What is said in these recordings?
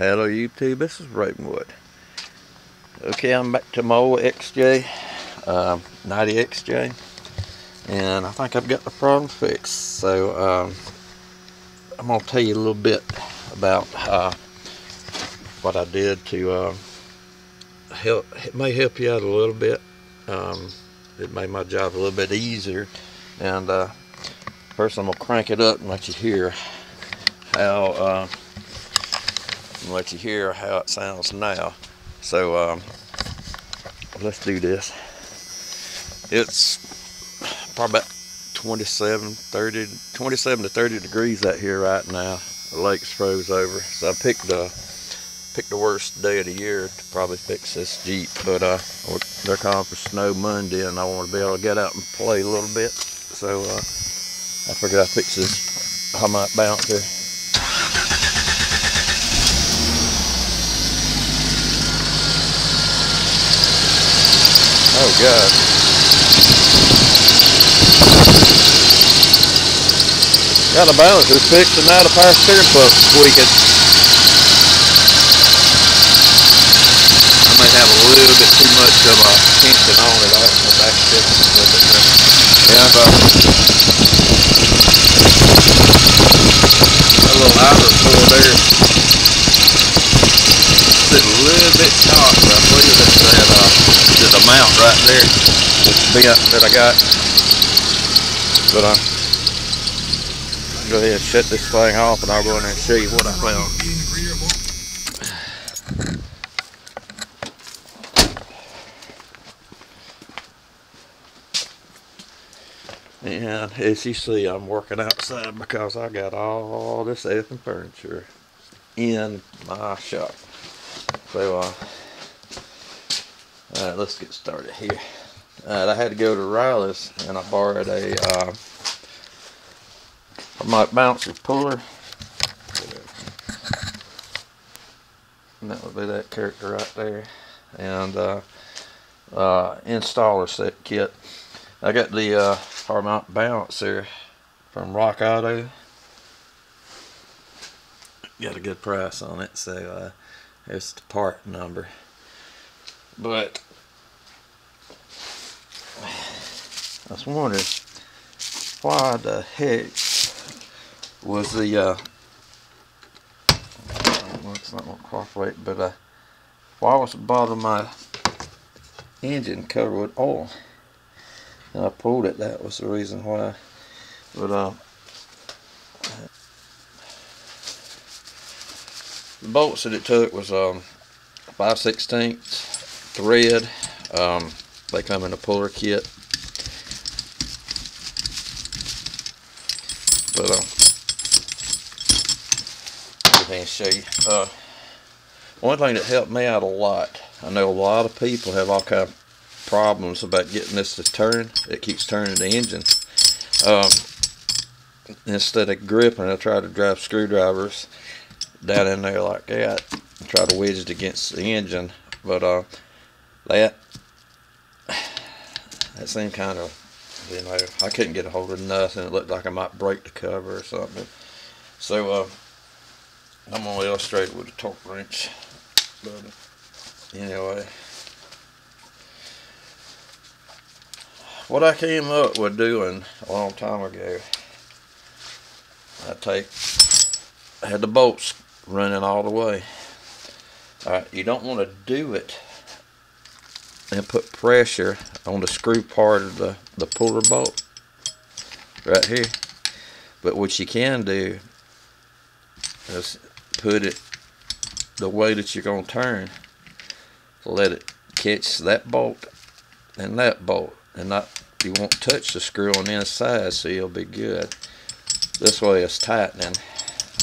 Hello YouTube, this is Ravenwood. Okay, I'm back to my old XJ, 90 XJ, and I think I've got the problem fixed. So I'm going to tell you a little bit about what I did to help. It may help you out a little bit. It made my job a little bit easier. And first I'm going to crank it up and let you hear how it sounds now. So let's do this. It's probably about 27 to 30 degrees out here right now. The lake's froze over, so I picked the worst day of the year to probably fix this Jeep. But they're calling for snow Monday, and I want to be able to get out and play a little bit. So I figured I'd fix this harmonic bouncer. Oh God. Got the balancer fixed and now the power steering pump's squeaking. I may have a little bit too much of a tension on it. I have back fix it a little bit there. Yeah, a little outer pull there. It's a little bit taut, but I believe it's that the mount right there, this bent that I got. But I'll go ahead and shut this thing off, and I'll go in there and show you what I found. And as you see, I'm working outside because I got all this effing furniture in my shop. So alright, let's get started here. I had to go to Riley's and I borrowed a harmonic bouncer puller. And that would be that character right there. And installer set kit. I got the harmonic bouncer from Rock Auto. Got a good price on it, so it's the part number. But I was wondering why the heck was the well, it's not going to cooperate, but why was the bottom of my engine covered with oil? And I pulled it. That was the reason why. But the bolts that it took was 5/16 thread. They come in a puller kit. But let me show you. One thing that helped me out a lot. I know a lot of people have all kind of problems about getting this to turn. It keeps turning the engine. Instead of gripping, I try to drive screwdrivers down in there like that and try to wedge it against the engine. But that seemed kind of, you know, I couldn't get a hold of nothing. It looked like I might break the cover or something. So I'm going to illustrate it with a torque wrench. But anyway, what I came up with doing a long time ago, I had the bolts running all the way. Alright, you don't want to do it and put pressure on the screw part of the puller bolt right here. But what you can do is put it the way that you're going to turn. So let it catch that bolt and that bolt, and not, you won't touch the screw on the inside, so you'll be good. This way it's tightening.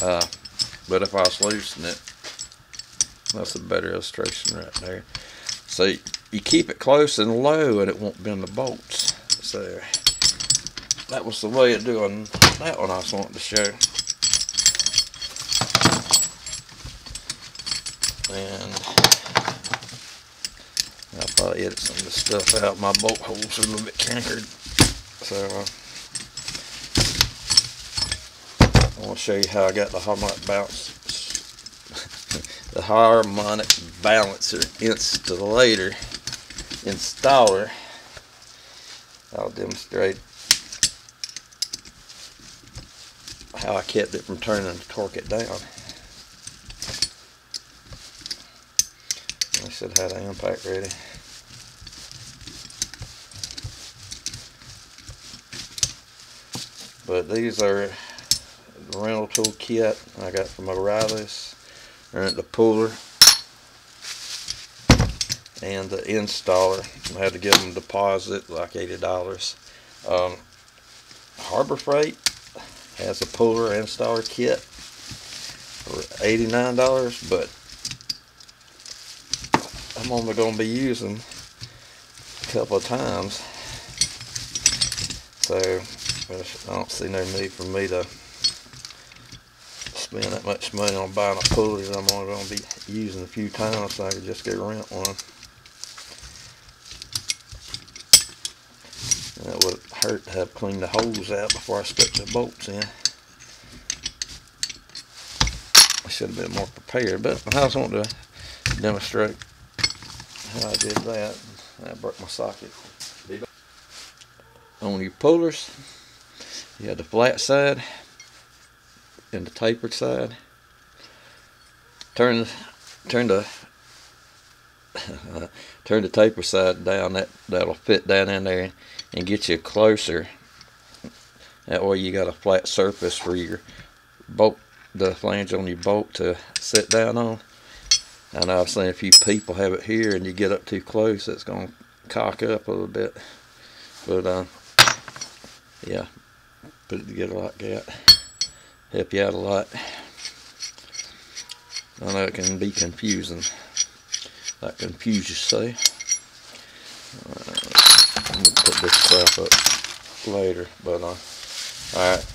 But if I was loosening it, that's a better illustration right there. So you keep it close and low and it won't bend the bolts. So that was the way of doing that one I was wanting to show. And I'll probably edit some of the stuff out. My bolt holes are a little bit cankered. So I want to show you how I got the harmonic bounce the harmonic balancer installer. I'll demonstrate how I kept it from turning to torque it down. I should have the impact ready. But these are the rental tool kit I got from O'Reilly's. They're the puller and the installer. I had to give them a deposit, like $80. Harbor Freight has a puller installer kit for $89, but I'm only going to be using a couple of times, so I don't see no need for me to spend that much money on buying a pulley that I'm only going to be using a few times, so I could just go rent one. And it would hurt to have cleaned the holes out before I stuck the bolts in. I should have been more prepared, but I just wanted to demonstrate how I did that. I broke my socket. On your pullers, you have the flat side and the tapered side. Turn the taper side down. That'll fit down in there and get you closer. That way you got a flat surface for your bolt, the flange on your bolt to sit down on. And I've seen a few people have it here, and you get up too close, it's going to cock up a little bit. But yeah, put it together like that. Help you out a lot. I know it can be confusing. That confuse you, say. I'm gonna put this stuff up later, but alright.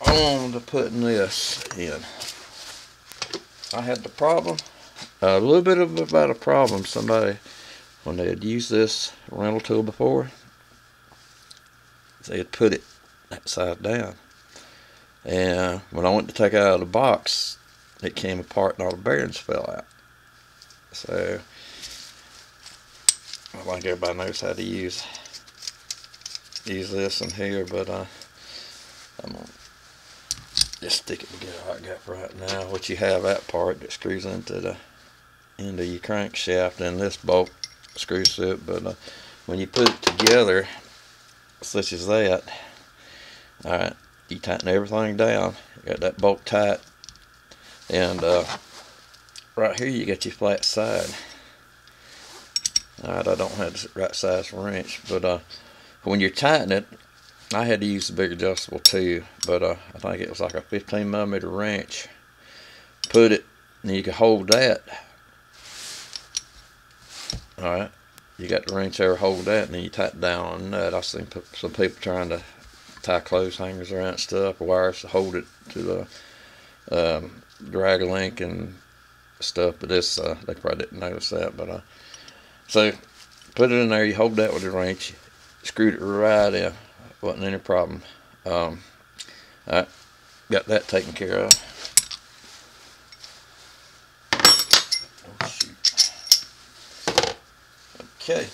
On to putting this in. I had the problem, a little bit about a problem. Somebody, when they had used this rental tool before, they had put it upside down. And when I went to take it out of the box, it came apart and all the bearings fell out. So I think everybody knows how to use this in here, but I'm gonna just stick it together like I got right now. What you have, that part that screws into the end of your crankshaft, and this bolt screws to it. But when you put it together, such as that, alright, you tighten everything down. You got that bolt tight, and right here you got your flat side. Alright, I don't have the right size wrench, but when you're tightening it, I had to use the big adjustable too, but I think it was like a 15mm wrench. Put it, and you can hold that. Alright, you got the wrench there, hold that, and then you tighten down on that. I've seen some people trying to tie clothes hangers around stuff, or wires to hold it to the drag link and stuff, but this, they probably didn't notice that. But so put it in there, you hold that with the wrench, screwed it right in, wasn't any problem. Alright, got that taken care of. Oh shoot. Okay,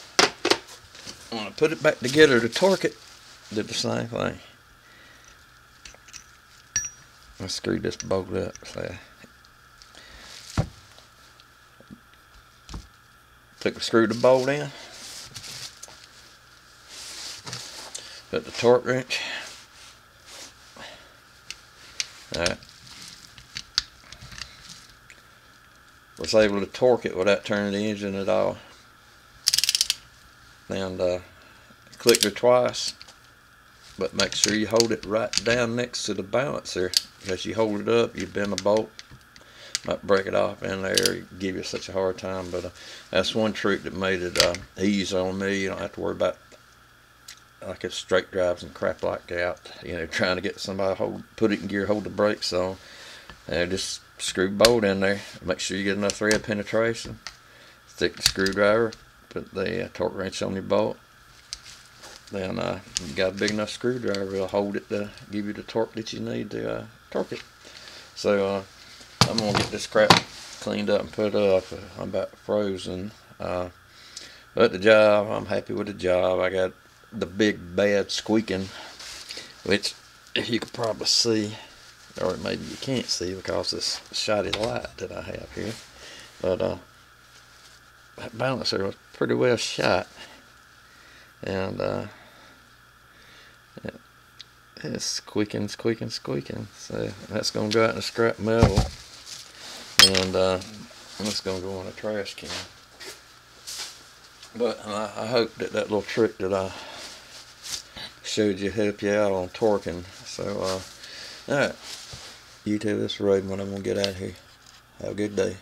I'm going to put it back together to torque it. Did the same thing. I screwed this bolt up. So screwed the bolt in. Put the torque wrench. Alright. Was able to torque it without turning the engine at all. And clicked it twice. But make sure you hold it right down next to the balancer, because you hold it up, you bend the bolt, might break it off in there, give you such a hard time. But that's one trick that made it easy on me. You don't have to worry about like if straight drives and crap like that, you know, trying to get somebody to put it in gear, hold the brakes on. And just screw the bolt in there, make sure you get enough thread penetration, stick the screwdriver, put the torque wrench on your bolt. Then you got a big enough screwdriver, it'll hold it to give you the torque that you need to torque it. So I'm gonna get this crap cleaned up and put up. I'm about frozen. But the job, I'm happy with the job. I got the big bad squeaking, which you could probably see, or maybe you can't see because this shoddy light that I have here. But that balancer was pretty well shot, and it's squeaking. So that's gonna go out in the scrap metal, and it's gonna go in a trash can. But I hope that little trick that I showed you help you out on torquing. So, alright, you tell this road when I'm gonna get out of here. Have a good day.